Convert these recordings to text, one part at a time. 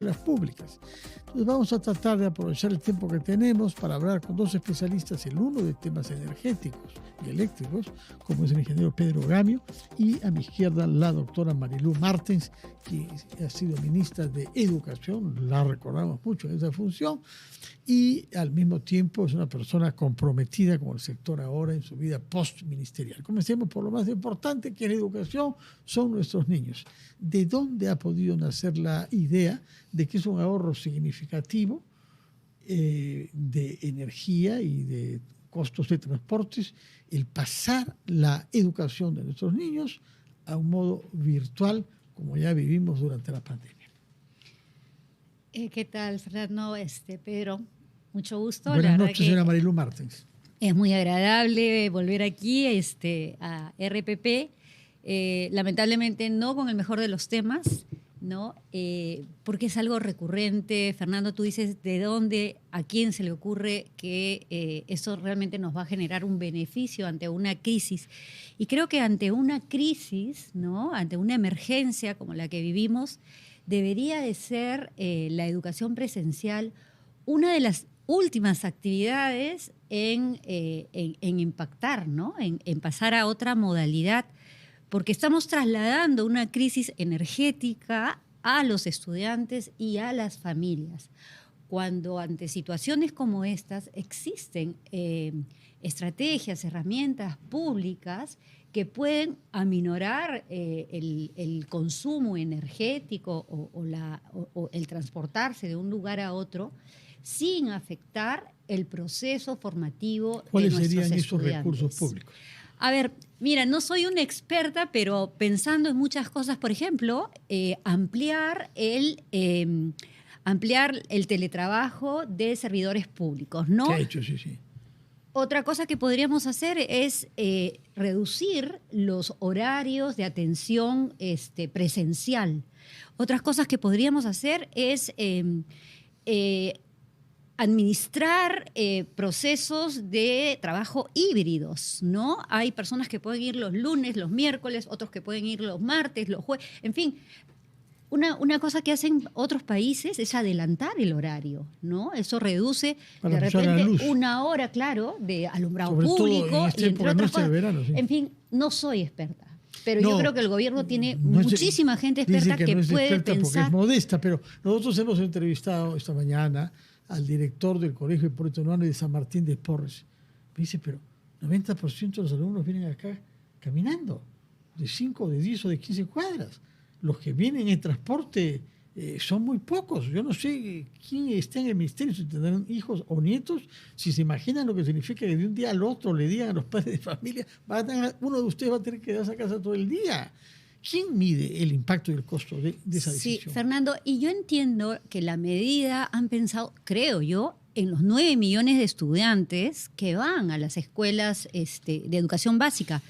las públicas. Entonces vamos a tratar de aprovechar el tiempo que tenemos para hablar con dos especialistas, el uno de temas energéticos y eléctricos, como es el ingeniero Pedro Gamio, y a mi izquierda la doctora Marilú Martens, que ha sido ministra de Educación, la recordamos mucho en esa función, y al mismo tiempo es una persona comprometida con el sector ahora en su vida postministerial. Comencemos por lo más importante, que en la educación son nuestros niños. ¿De dónde ha podido nacer la idea de que es un ahorro significativo de energía y de costos de transportes el pasar la educación de nuestros niños a un modo virtual, como ya vivimos durante la pandemia? ¿Qué tal, Fernando? Pedro, mucho gusto. Buenas noches, señora Marilú Martens. Es muy agradable volver aquí a RPP. Lamentablemente no con el mejor de los temas, ¿no? Porque es algo recurrente. Fernando, tú dices de dónde, a quién se le ocurre que eso realmente nos va a generar un beneficio ante una crisis. Y creo que ante una crisis, ¿no? Ante una emergencia como la que vivimos, debería de ser la educación presencial una de las últimas actividades en impactar, ¿no? En pasar a otra modalidad, porque estamos trasladando una crisis energética a los estudiantes y a las familias. Cuando ante situaciones como estas existen estrategias, herramientas públicas que pueden aminorar el consumo energético o el transportarse de un lugar a otro sin afectar el proceso formativo de nuestros estudiantes. ¿Cuáles serían esos recursos públicos? A ver, mira, no soy una experta, pero pensando en muchas cosas, por ejemplo, ampliar el teletrabajo de servidores públicos, ¿no? ¿Qué ha hecho? Sí, sí. Otra cosa que podríamos hacer es reducir los horarios de atención presencial. Otras cosas que podríamos hacer es administrar procesos de trabajo híbridos, ¿no? Hay personas que pueden ir los lunes, los miércoles, otros que pueden ir los martes, los jueves, en fin. Una cosa que hacen otros países es adelantar el horario, ¿no? Eso reduce para de repente una hora, claro, de alumbrado sobre público. Todo en este y entre otras cosas. De verano, sí. En fin, no soy experta. Pero yo creo que el gobierno tiene muchísima gente experta que no es puede experta pensar. Porque es modesta, pero nosotros hemos entrevistado esta mañana al director del Colegio Hipólito Unanue de San Martín de Porres. Me dice, pero 90% de los alumnos vienen acá caminando, de 5, de 10 o de 15 cuadras. Los que vienen en transporte son muy pocos. Yo no sé quién está en el ministerio, si tendrán hijos o nietos, si se imaginan lo que significa que de un día al otro le digan a los padres de familia, uno de ustedes va a tener que quedarse a casa todo el día. ¿Quién mide el impacto y el costo de esa decisión? Sí, Fernando, y yo entiendo que la medida han pensado, creo yo, en los 9 millones de estudiantes que van a las escuelas de educación básica.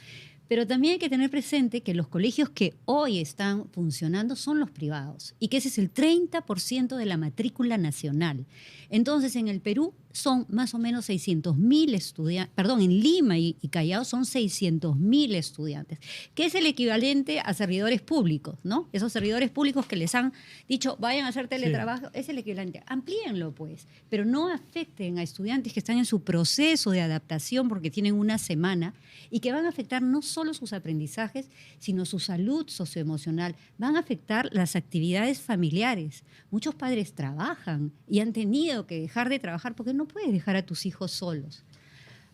Pero también hay que tener presente que los colegios que hoy están funcionando son los privados y que ese es el 30% de la matrícula nacional. Entonces, en el Perú son más o menos 600.000 estudiantes, perdón, en Lima y Callao son 600.000 estudiantes, que es el equivalente a servidores públicos, ¿no? Esos servidores públicos que les han dicho, vayan a hacer teletrabajo, sí. Es el equivalente. Amplíenlo, pues, pero no afecten a estudiantes que están en su proceso de adaptación porque tienen una semana y que van a afectar no solo sus aprendizajes, sino su salud socioemocional. Van a afectar las actividades familiares. Muchos padres trabajan y han tenido que dejar de trabajar porque no puedes dejar a tus hijos solos.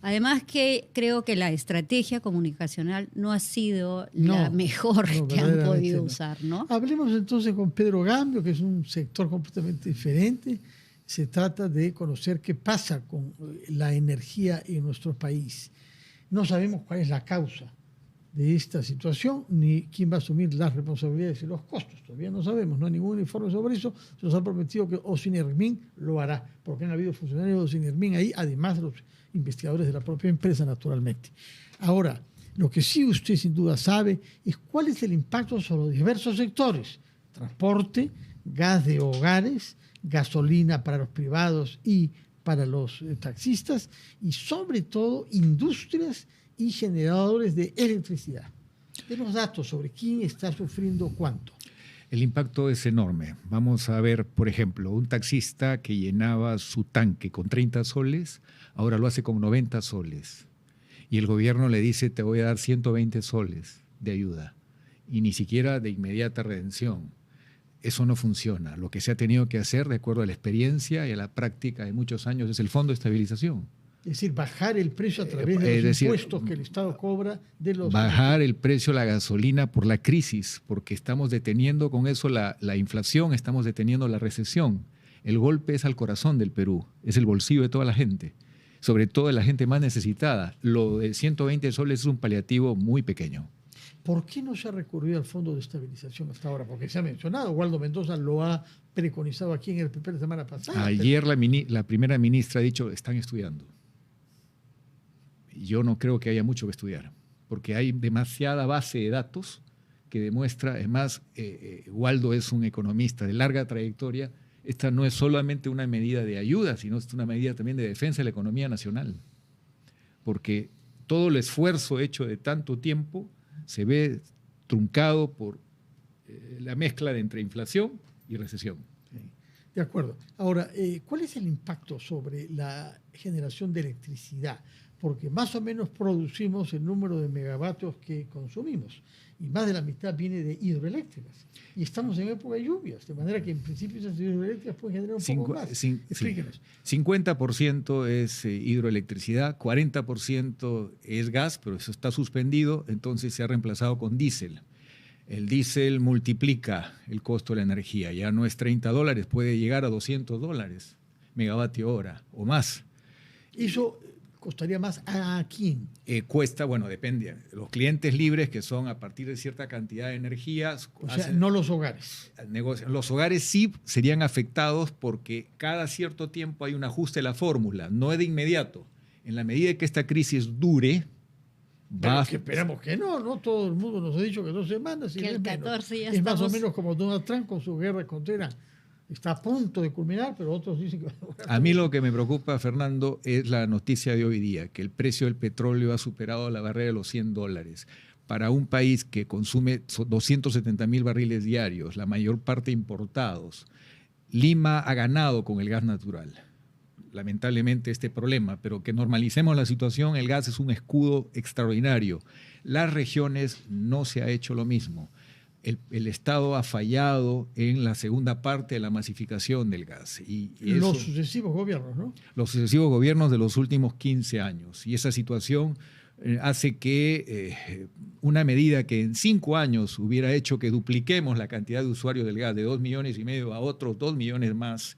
Además que creo que la estrategia comunicacional no ha sido la mejor que han podido usar, ¿no? Hablemos entonces con Pedro Gamio, que es un sector completamente diferente. Se trata de conocer qué pasa con la energía en nuestro país. No sabemos cuál es la causa de esta situación, ni quién va a asumir las responsabilidades y los costos. Todavía no sabemos, no hay ningún informe sobre eso. Se nos ha prometido que Ocinermin lo hará, porque han habido funcionarios de Ocinermin ahí, además de los investigadores de la propia empresa, naturalmente. Ahora, lo que sí usted sin duda sabe es cuál es el impacto sobre los diversos sectores: transporte, gas de hogares, gasolina para los privados y para los taxistas, y sobre todo industrias y generadores de electricidad. De los datos sobre quién está sufriendo cuánto. El impacto es enorme. Vamos a ver, por ejemplo, un taxista que llenaba su tanque con 30 soles, ahora lo hace con 90 soles. Y el gobierno le dice, te voy a dar 120 soles de ayuda. Y ni siquiera de inmediata redención. Eso no funciona. Lo que se ha tenido que hacer, de acuerdo a la experiencia y a la práctica de muchos años, es el Fondo de Estabilización. Es decir, bajar el precio a través de los impuestos que el Estado cobra de los... Bajar el precio de la gasolina por la crisis, porque estamos deteniendo con eso la inflación, estamos deteniendo la recesión. El golpe es al corazón del Perú, es el bolsillo de toda la gente, sobre todo de la gente más necesitada. Lo de 120 soles es un paliativo muy pequeño. ¿Por qué no se ha recurrido al Fondo de Estabilización hasta ahora? Porque se ha mencionado, Waldo Mendoza lo ha preconizado aquí en el PP la semana pasada. Ayer la primera ministra ha dicho, están estudiando. Yo no creo que haya mucho que estudiar, porque hay demasiada base de datos que demuestra, además, Waldo es un economista de larga trayectoria, esta no es solamente una medida de ayuda, sino es una medida también de defensa de la economía nacional, porque todo el esfuerzo hecho de tanto tiempo se ve truncado por la mezcla de entre inflación y recesión. De acuerdo. Ahora, ¿cuál es el impacto sobre la generación de electricidad? Porque más o menos producimos el número de megavatios que consumimos y más de la mitad viene de hidroeléctricas. Y estamos en época de lluvias, de manera que en principio esas hidroeléctricas pueden generar un poco más. Explíquenos. 50% es hidroelectricidad, 40% es gas, pero eso está suspendido, entonces se ha reemplazado con diésel. El diésel multiplica el costo de la energía, ya no es $30, puede llegar a $200 megavatio hora o más. Eso ¿costaría más a quién? Cuesta, bueno, depende. Los clientes libres, que son a partir de cierta cantidad de energía. O sea, no los hogares. Los hogares sí serían afectados porque cada cierto tiempo hay un ajuste de la fórmula, no es de inmediato. En la medida que esta crisis dure, que esperamos que no todo el mundo nos ha dicho que 2 semanas. Y que el 14 ya es más o menos como Donald Trump con su guerra contra Irán. Está a punto de culminar, pero otros dicen que... A mí lo que me preocupa, Fernando, es la noticia de hoy día, que el precio del petróleo ha superado la barrera de los $100. Para un país que consume 270.000 barriles diarios, la mayor parte importados, Lima ha ganado con el gas natural. Lamentablemente este problema, pero que normalicemos la situación, el gas es un escudo extraordinario. Las regiones no se ha hecho lo mismo. El Estado ha fallado en la segunda parte de la masificación del gas. Y los sucesivos gobiernos, ¿no? Los sucesivos gobiernos de los últimos 15 años. Y esa situación hace que una medida que en 5 años hubiera hecho que dupliquemos la cantidad de usuarios del gas de 2,5 millones a otros 2 millones más,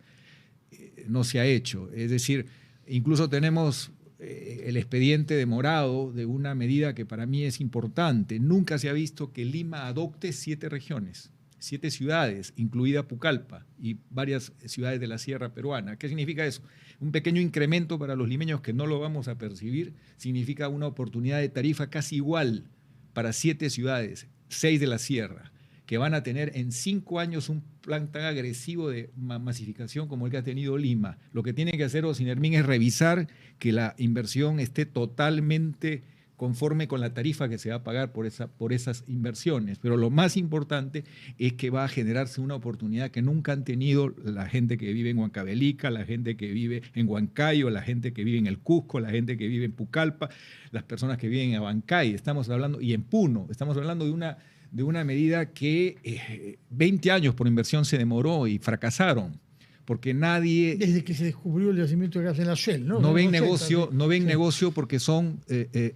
no se ha hecho. Es decir, incluso tenemos el expediente demorado de una medida que para mí es importante. Nunca se ha visto que Lima adopte 7 regiones, 7 ciudades, incluida Pucallpa y varias ciudades de la sierra peruana. ¿Qué significa eso? Un pequeño incremento para los limeños que no lo vamos a percibir significa una oportunidad de tarifa casi igual para 7 ciudades, 6 de la sierra, que van a tener en 5 años un plan tan agresivo de masificación como el que ha tenido Lima. Lo que tiene que hacer Ocinermin es revisar que la inversión esté totalmente conforme con la tarifa que se va a pagar por esas inversiones. Pero lo más importante es que va a generarse una oportunidad que nunca han tenido la gente que vive en Huancavelica, la gente que vive en Huancayo, la gente que vive en el Cusco, la gente que vive en Pucallpa, las personas que viven en Abancay, estamos hablando, y en Puno, estamos hablando de una medida que 20 años por inversión se demoró y fracasaron, porque nadie... Desde que se descubrió el yacimiento de gas en la Shell, ¿no? No ven negocio porque son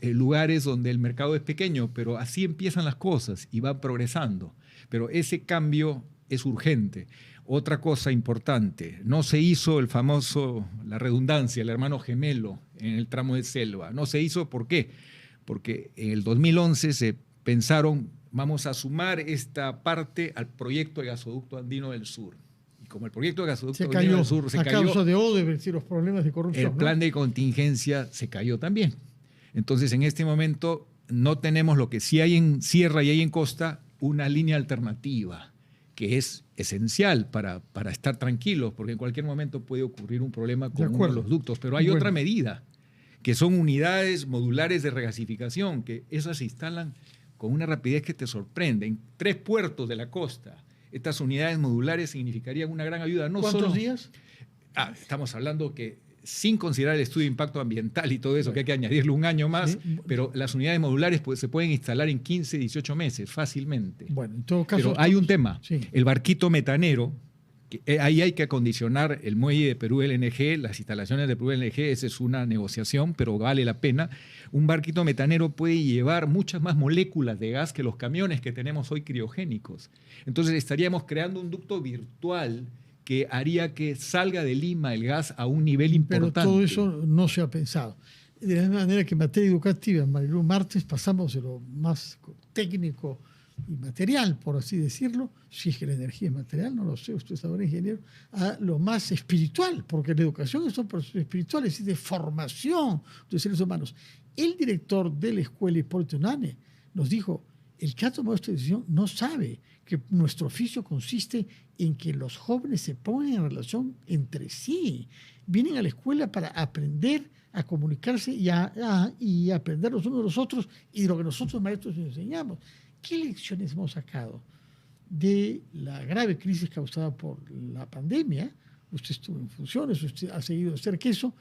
lugares donde el mercado es pequeño, pero así empiezan las cosas y van progresando. Pero ese cambio es urgente. Otra cosa importante, no se hizo el famoso, la redundancia, el hermano gemelo en el tramo de selva. No se hizo, ¿por qué? Porque en el 2011 se pensaron, vamos a sumar esta parte al proyecto de gasoducto andino del sur. Y como el proyecto de gasoducto andino del sur se cayó a causa de Odebrecht y los problemas de corrupción, el plan de contingencia se cayó también. Entonces, en este momento no tenemos lo que sí hay en sierra y hay en costa, una línea alternativa, que es esencial para estar tranquilos, porque en cualquier momento puede ocurrir un problema con uno de los ductos. Pero hay otra medida, que son unidades modulares de regasificación, que esas se instalan con una rapidez que te sorprende. En 3 puertos de la costa, estas unidades modulares significarían una gran ayuda. No ¿Cuántos solo, días? Estamos hablando que, sin considerar el estudio de impacto ambiental y todo eso, que hay que añadirle un año más, Sí. pero las unidades modulares se pueden instalar en 15, 18 meses fácilmente. Bueno, en todo caso... Pero hay un tema, Sí. el barquito metanero, que ahí hay que acondicionar el muelle de Perú LNG, las instalaciones de Perú LNG, esa es una negociación, pero vale la pena. Un barquito metanero puede llevar muchas más moléculas de gas que los camiones que tenemos hoy criogénicos. Entonces estaríamos creando un ducto virtual que haría que salga de Lima el gas a un nivel importante. Pero todo eso no se ha pensado. De la misma manera que en materia educativa, en Marilu Martes, pasamos de lo más técnico y material, por así decirlo, si es que la energía es material, no lo sé, usted sabrá, ingeniero, a lo más espiritual, porque la educación es un proceso espiritual, es decir, de formación de seres humanos. El director de la escuela, Hipólito Unanue, nos dijo, el que ha tomado esta decisión no sabe que nuestro oficio consiste en que los jóvenes se pongan en relación entre sí. Vienen a la escuela para aprender a comunicarse y aprender los unos de los otros y de lo que nosotros maestros les enseñamos. ¿Qué lecciones hemos sacado de la grave crisis causada por la pandemia? Usted estuvo en funciones, usted ha seguido de cerca eso,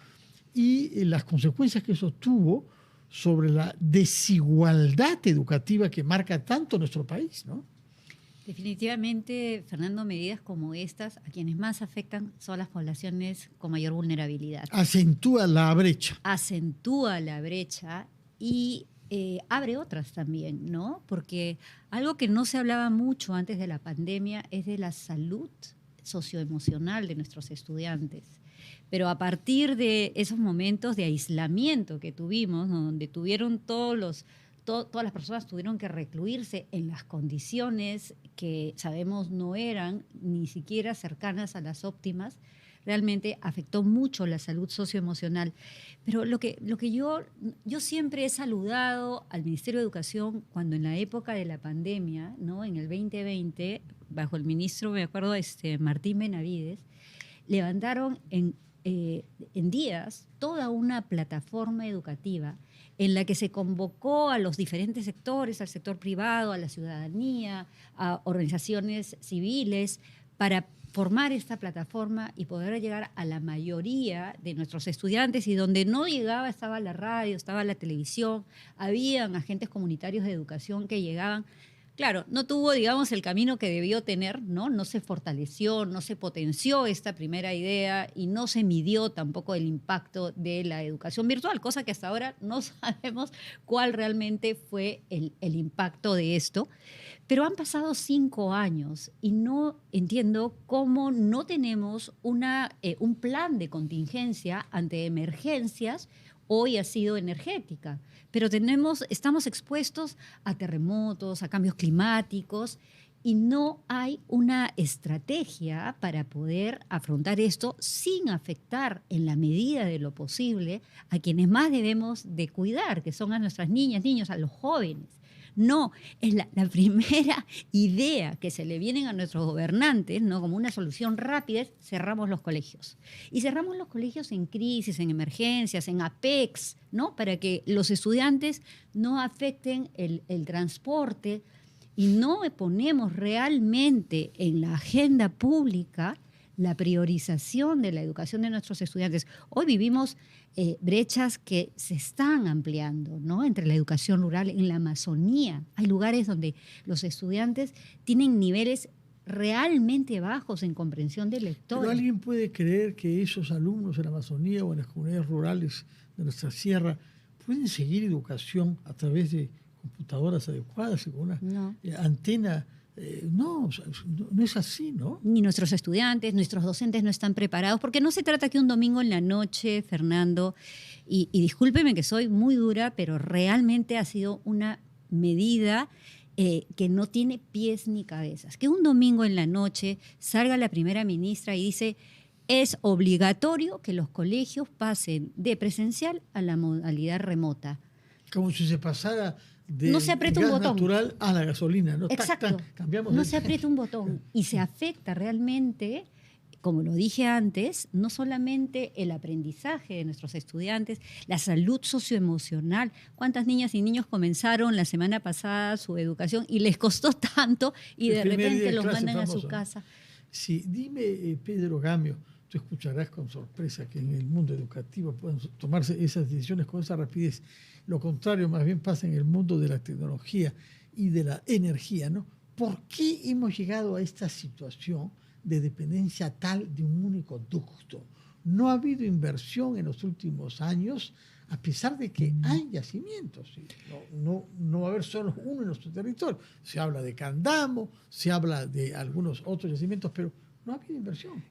y las consecuencias que eso tuvo sobre la desigualdad educativa que marca tanto nuestro país, ¿no? Definitivamente, Fernando, medidas como estas a quienes más afectan son las poblaciones con mayor vulnerabilidad. Acentúa la brecha. Acentúa la brecha y abre otras también, ¿no? Porque algo que no se hablaba mucho antes de la pandemia es de la salud socioemocional de nuestros estudiantes. Pero a partir de esos momentos de aislamiento que tuvimos, ¿no? Donde todas las personas tuvieron que recluirse en las condiciones que sabemos no eran ni siquiera cercanas a las óptimas, realmente afectó mucho la salud socioemocional. Pero lo que yo siempre he saludado al Ministerio de Educación cuando en la época de la pandemia, ¿no? En el 2020, bajo el ministro, me acuerdo, Martín Benavides, levantaron en días toda una plataforma educativa en la que se convocó a los diferentes sectores, al sector privado, a la ciudadanía, a organizaciones civiles, para formar esta plataforma y poder llegar a la mayoría de nuestros estudiantes, y donde no llegaba estaba la radio, estaba la televisión, habían agentes comunitarios de educación que llegaban. Claro, no tuvo, digamos, el camino que debió tener, ¿no? No se fortaleció, no se potenció esta primera idea y no se midió tampoco el impacto de la educación virtual, cosa que hasta ahora no sabemos cuál realmente fue el impacto de esto. Pero han pasado 5 años y no entiendo cómo no tenemos un plan de contingencia ante emergencias. Hoy ha sido energética, pero estamos expuestos a terremotos, a cambios climáticos, y no hay una estrategia para poder afrontar esto sin afectar en la medida de lo posible a quienes más debemos de cuidar, que son a nuestras niñas, niños, a los jóvenes. No, es la primera idea que se le vienen a nuestros gobernantes, ¿no? Como una solución rápida, es cerramos los colegios. Y cerramos los colegios en crisis, en emergencias, en APEX, ¿no? Para que los estudiantes no afecten el transporte, y no ponemos realmente en la agenda pública la priorización de la educación de nuestros estudiantes. Hoy vivimos brechas que se están ampliando, ¿no? Entre la educación rural, en la Amazonía. Hay lugares donde los estudiantes tienen niveles realmente bajos en comprensión de lectura. Pero alguien puede creer que esos alumnos en la Amazonía o en las comunidades rurales de nuestra sierra pueden seguir educación a través de computadoras adecuadas y con una antena. No es así, ¿no? Ni nuestros estudiantes, nuestros docentes no están preparados, porque no se trata que un domingo en la noche, Fernando, y discúlpeme que soy muy dura, pero realmente ha sido una medida que no tiene pies ni cabezas. Que un domingo en la noche salga la primera ministra y dice: es obligatorio que los colegios pasen de presencial a la modalidad remota. Como si se pasara de no se aprieta gas un botón natural a la gasolina, ¿no? Exacto. Cambiamos no se aprieta un botón y se afecta realmente como lo dije antes, no solamente el aprendizaje de nuestros estudiantes, la salud socioemocional. ¿Cuántas niñas y niños comenzaron la semana pasada su educación y les costó tanto y de repente los mandan a su casa? Sí, dime, Pedro Gamio, tú escucharás con sorpresa que en el mundo educativo pueden tomarse esas decisiones con esa rapidez. Lo contrario, más bien pasa en el mundo de la tecnología y de la energía, ¿no? ¿Por qué hemos llegado a esta situación de dependencia tal de un único ducto? No ha habido inversión en los últimos años, a pesar de que hay yacimientos. No va a haber solo uno en nuestro territorio. Se habla de Candamo, se habla de algunos otros yacimientos, pero no ha habido inversión.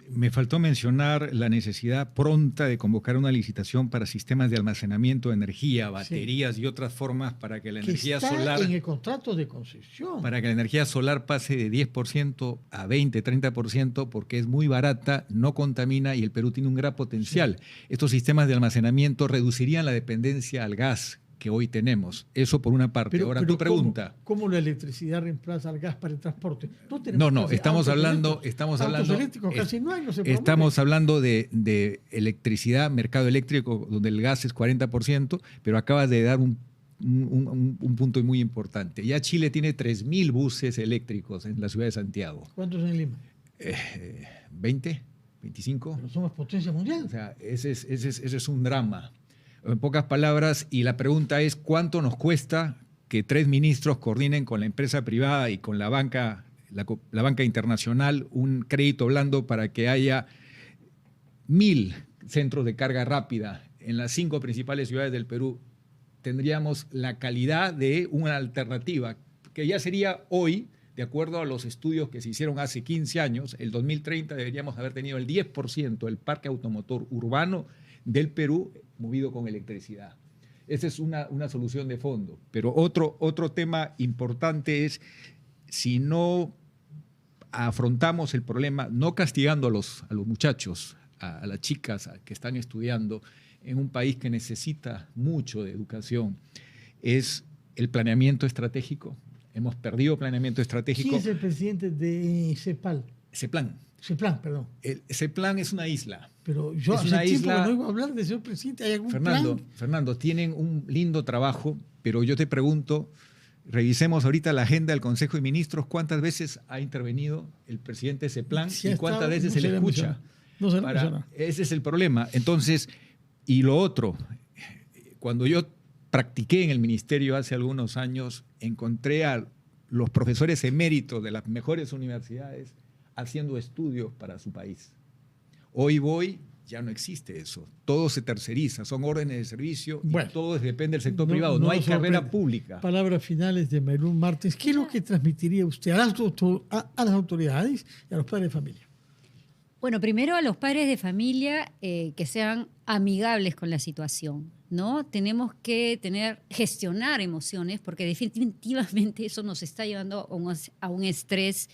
Me faltó mencionar la necesidad pronta de convocar una licitación para sistemas de almacenamiento de energía, baterías y otras formas para que la energía solar... en el contrato de concesión. Para que la energía solar pase de 10% a 20, 30%, porque es muy barata, no contamina y el Perú tiene un gran potencial. Sí. Estos sistemas de almacenamiento reducirían la dependencia al gas que hoy tenemos. Eso por una parte. Ahora tu pregunta. ¿Cómo la electricidad reemplaza al gas para el transporte? No, estamos hablando eléctricos casi no hay, no se promueve. Estamos hablando de electricidad, mercado eléctrico, donde el gas es 40%, pero acabas de dar un punto muy importante. Ya Chile tiene 3.000 buses eléctricos en la ciudad de Santiago. ¿Cuántos en Lima? 20, 25. Pero somos potencia mundial. O sea, ese es un drama. En pocas palabras, y la pregunta es ¿cuánto nos cuesta que 3 ministros coordinen con la empresa privada y con la banca internacional un crédito blando para que haya 1.000 centros de carga rápida en las 5 principales ciudades del Perú? Tendríamos la calidad de una alternativa que ya sería hoy, de acuerdo a los estudios que se hicieron hace 15 años, el 2030 deberíamos haber tenido el 10% del parque automotor urbano del Perú movido con electricidad. Esa es una solución de fondo. Pero otro tema importante es, si no afrontamos el problema, no castigando a los muchachos, a las chicas que están estudiando en un país que necesita mucho de educación, es el planeamiento estratégico. Hemos perdido planeamiento estratégico. ¿Quién es el presidente de CEPAL? CEPLAN, perdón. El CEPLAN es una isla. Pero yo hace tiempo que no iba a hablar de señor presidente. ¿Hay algún plan? Fernando, tienen un lindo trabajo, pero yo te pregunto, revisemos ahorita la agenda del Consejo de Ministros, ¿cuántas veces ha intervenido el presidente de CEPLAN y cuántas veces se le escucha? Ese es el problema. Entonces, y lo otro, cuando yo practiqué en el ministerio hace algunos años, encontré a los profesores eméritos de las mejores universidades haciendo estudios para su país. Hoy ya no existe eso. Todo se terceriza, son órdenes de servicio y todo depende del sector privado. No hay carrera pública. Palabras finales de Marilún Martens. ¿Qué es lo que transmitiría usted a las autoridades y a los padres de familia? Bueno, primero a los padres de familia que sean amigables con la situación, ¿no? Tenemos que gestionar emociones porque definitivamente eso nos está llevando a un estrés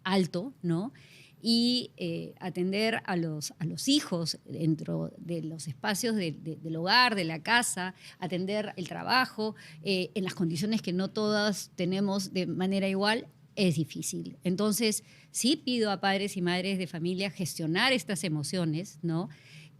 alto, ¿no? Y atender a los hijos dentro de los espacios del hogar, de la casa, atender el trabajo en las condiciones que no todas tenemos de manera igual, es difícil. Entonces, sí pido a padres y madres de familia gestionar estas emociones, ¿no?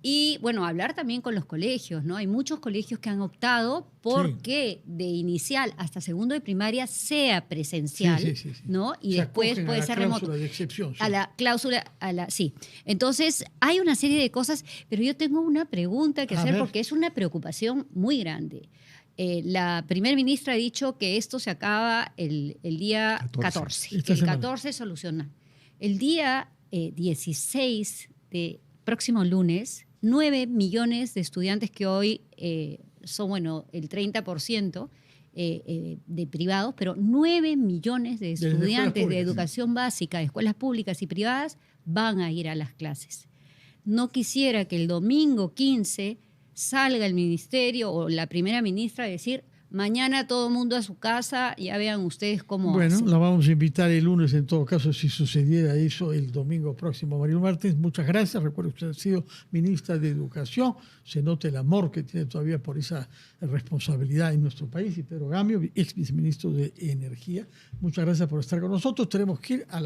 Y, bueno, hablar también con los colegios, ¿no? Hay muchos colegios que han optado porque de inicial hasta segundo de primaria sea presencial, ¿no? Y después puede ser remoto. De excepción, a la cláusula, sí. Entonces, hay una serie de cosas, pero yo tengo una pregunta que hacer porque es una preocupación muy grande. La primera ministra ha dicho que esto se acaba el día 14. El 14 soluciona. El día 16 de próximo lunes, 9 millones de estudiantes que hoy son, bueno, el 30% de privados, pero 9 millones de estudiantes de educación básica, de escuelas públicas y privadas, van a ir a las clases. No quisiera que el domingo 15 salga el ministerio o la primera ministra a decir: mañana todo el mundo a su casa, ya vean ustedes cómo hacen. La vamos a invitar el lunes, en todo caso, si sucediera eso el domingo próximo. Marilún Martens, muchas gracias. Recuerdo que usted ha sido ministra de Educación. Se nota el amor que tiene todavía por esa responsabilidad en nuestro país. Y Pedro Gamio, ex viceministro de Energía. Muchas gracias por estar con nosotros. Tenemos que ir a la